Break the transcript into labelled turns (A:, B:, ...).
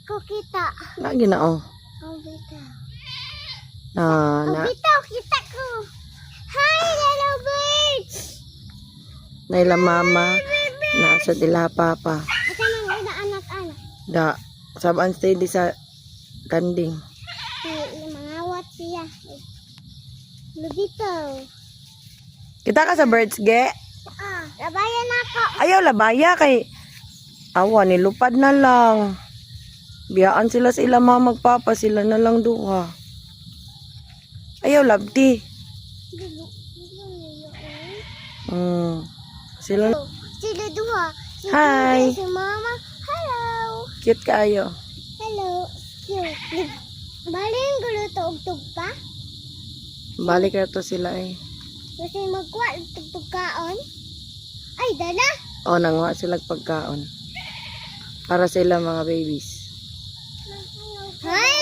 A: ko kita.
B: Lagi na oh.
A: Oh, bitaw.
B: Na
A: Kita ko. Hi, hello birds.
B: naila mama nasa dila papa.
A: Asa nang ina anak-anak?
B: Da saban stay di sa kanding.
A: Mangawat siya. Lubitaw.
B: Kita ka sa birds ge.
A: Labayan ako.
B: Ayaw labaya kay awa nilupad na lang. Biyaan sila sa ila mama magpapa sila na lang duha. Ayaw labdi. Sila
A: Sila duha. Si
B: Hi.
A: Judy, si mama. Hello.
B: cute kayo.
A: Hello. Cute. Baling gulo to og tugpa.
B: Balik na to sila eh.
A: Kasi magkuha og tugkaon. Ay, dala.
B: O nanguha sila pagkaon. Para sila mga babies.
A: Hi,